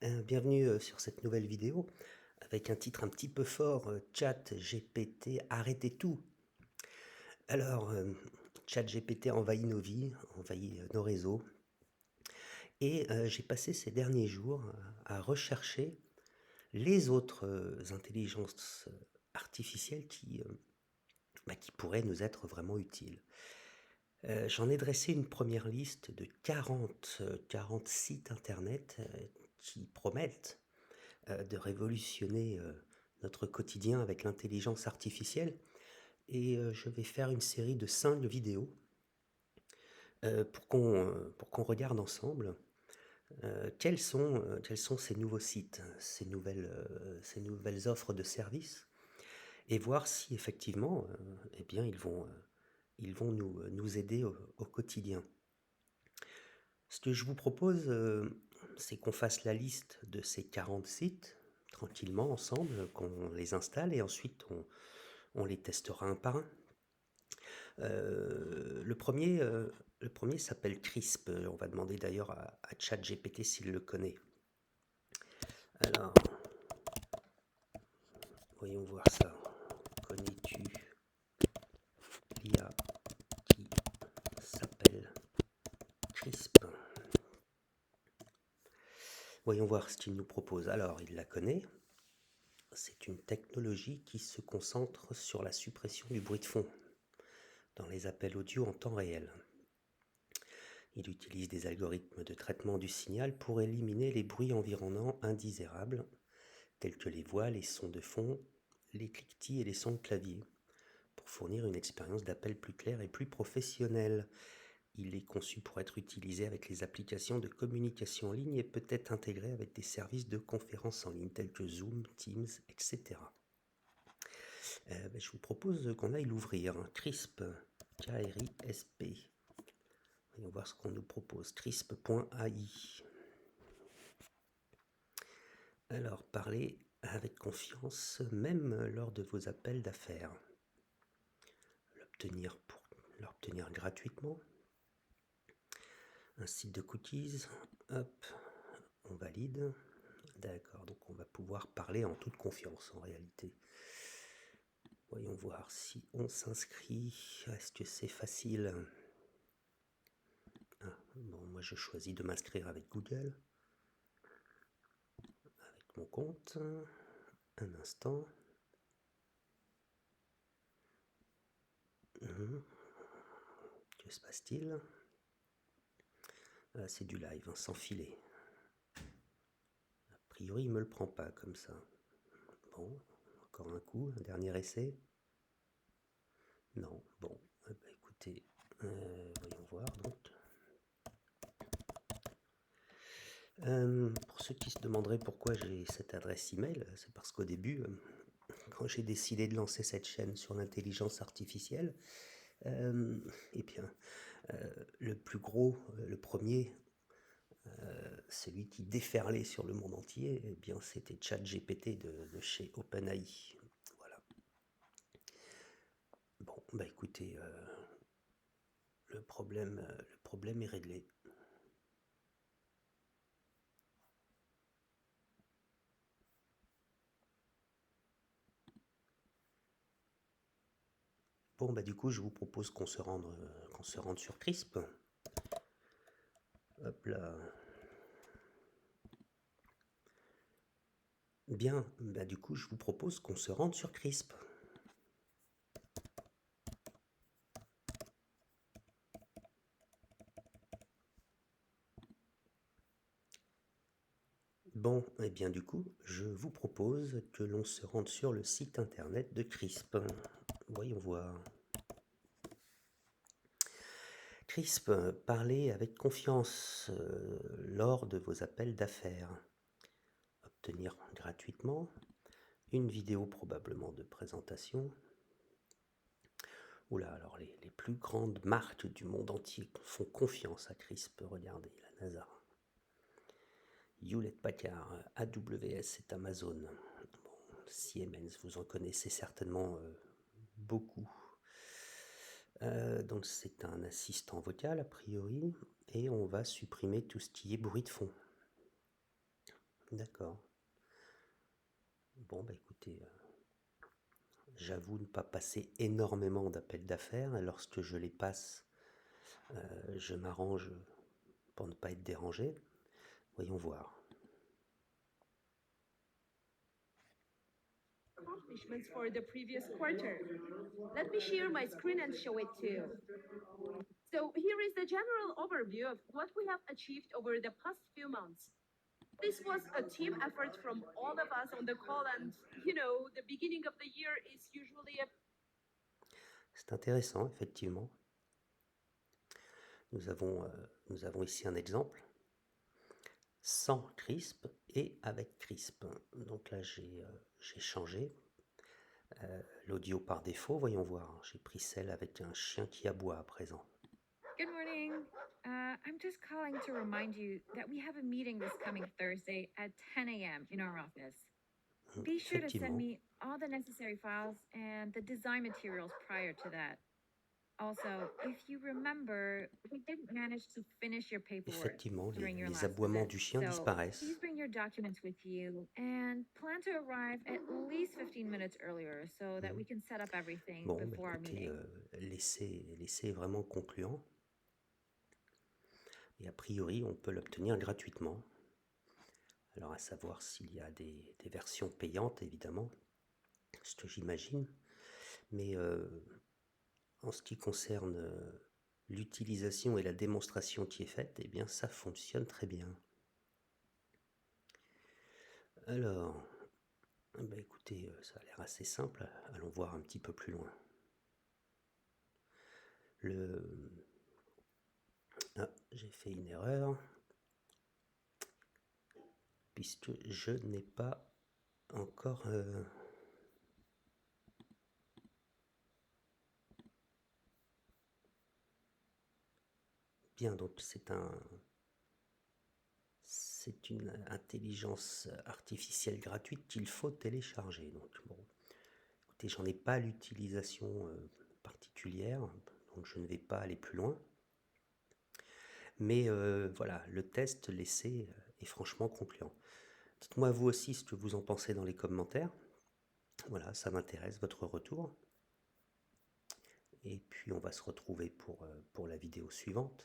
Bienvenue sur cette nouvelle vidéo avec un titre un petit peu fort, ChatGPT arrêtez tout. Alors, ChatGPT envahit nos vies, envahit nos réseaux et j'ai passé ces derniers jours à rechercher les autres intelligences artificielles qui pourraient nous être vraiment utiles. J'en ai dressé une première liste de 40 sites internet qui promettent de révolutionner notre quotidien avec l'intelligence artificielle. Et je vais faire une série de 5 vidéos pour qu'on regarde ensemble quels sont ces nouveaux sites, ces nouvelles offres de services, et voir si effectivement eh bien, ils vont nous aider au quotidien. Ce que je vous propose, c'est qu'on fasse la liste de ces 40 sites tranquillement ensemble, qu'on les installe et ensuite on les testera un par un. Le premier s'appelle Crisp. On va demander d'ailleurs à ChatGPT s'il le connaît. Alors, voyons voir ça. Connais-tu l'IA qui s'appelle Crisp? Voyons voir ce qu'il nous propose. Alors, il la connaît. C'est une technologie qui se concentre sur la suppression du bruit de fond dans les appels audio en temps réel. Il utilise des algorithmes de traitement du signal pour éliminer les bruits environnants indésirables, tels que les voix, les sons de fond, les cliquetis et les sons de clavier, pour fournir une expérience d'appel plus claire et plus professionnelle. Il est conçu pour être utilisé avec les applications de communication en ligne et peut être intégré avec des services de conférence en ligne tels que Zoom, Teams, etc. Je vous propose qu'on aille l'ouvrir. Crisp, K-R-I-S-P. Voyons voir ce qu'on nous propose. Crisp.ai. Alors, parlez avec confiance, même lors de vos appels d'affaires. L'obtenir gratuitement. Un site de cookies. Hop, on valide. D'accord, donc on va pouvoir parler en toute confiance en réalité. Voyons voir si on s'inscrit. Est-ce que c'est facile? Bon, moi je choisis de m'inscrire avec Google. Avec mon compte. Un instant. Que se passe-t-il? C'est du live, hein, sans filet. A priori, il ne me le prend pas comme ça. Bon, encore un coup, un dernier essai. Non, bon, écoutez, voyons voir donc. Pour ceux qui se demanderaient pourquoi j'ai cette adresse email, c'est parce qu'au début, quand j'ai décidé de lancer cette chaîne sur l'intelligence artificielle, eh bien, le plus gros, le premier, celui qui déferlait sur le monde entier, eh bien, c'était ChatGPT de chez OpenAI. Voilà. Bon, bah écoutez, le problème est réglé. Bon, bah du coup, je vous propose qu'on se rende sur Crisp. Hop là. Bien, bah du coup, je vous propose qu'on se rende sur Crisp. Bon, et bien du coup, je vous propose que l'on se rende sur le site internet de Crisp. Voyons voir. Crisp, parlez avec confiance lors de vos appels d'affaires. Obtenir gratuitement une vidéo probablement de présentation. Oula, alors les plus grandes marques du monde entier font confiance à Crisp. Regardez, la NASA, Hewlett-Packard, AWS et Amazon. Bon, Siemens, vous en connaissez certainement beaucoup. Donc c'est un assistant vocal a priori et on va supprimer tout ce qui est bruit de fond. D'accord. Bon, bah écoutez, j'avoue ne pas passer énormément d'appels d'affaires. Et lorsque je les passe, je m'arrange pour ne pas être dérangé. Voyons voir. Accomplishments for the previous quarter. Let me share my screen and show it too. So here is the general overview of what we have achieved over the past few months. This was a team effort from all of us on the call, and the beginning of the year is usually a C'est intéressant, effectivement. Nous avons ici un exemple sans CRISP et avec CRISP. Donc là, j'ai changé l'audio par défaut. Voyons voir. J'ai pris celle avec un chien qui aboie à présent. Good morning. I'm just calling to remind you that we have a meeting this coming Thursday at 10 a.m. in our office. Be sure to send Effectivement. me all the necessary files and the design materials prior to that. Also, if you remember, we didn't manage to finish your paperwork Effectivement, during your les last aboiements visit. du chien So disparaissent. please bring your documents with you and plan to arrive at least 15 minutes earlier so that we can set up everything Bon, bah before our écoutez, meeting. l'essai est vraiment concluant. Et a priori, on peut l'obtenir gratuitement. Alors, à savoir s'il y a des versions payantes, évidemment, ce que j'imagine. Mais en ce qui concerne l'utilisation et la démonstration qui est faite, eh bien, ça fonctionne très bien. Alors, bah écoutez, ça a l'air assez simple. Allons voir un petit peu plus loin. Ah, j'ai fait une erreur. Puisque je n'ai pas encore... Bien, donc c'est une intelligence artificielle gratuite qu'il faut télécharger. Donc bon, écoutez, j'en ai pas l'utilisation particulière, donc je ne vais pas aller plus loin. Mais voilà, le test l'essai est franchement concluant. Dites-moi vous aussi ce que vous en pensez dans les commentaires. Voilà, ça m'intéresse, votre retour. Et puis on va se retrouver pour la vidéo suivante.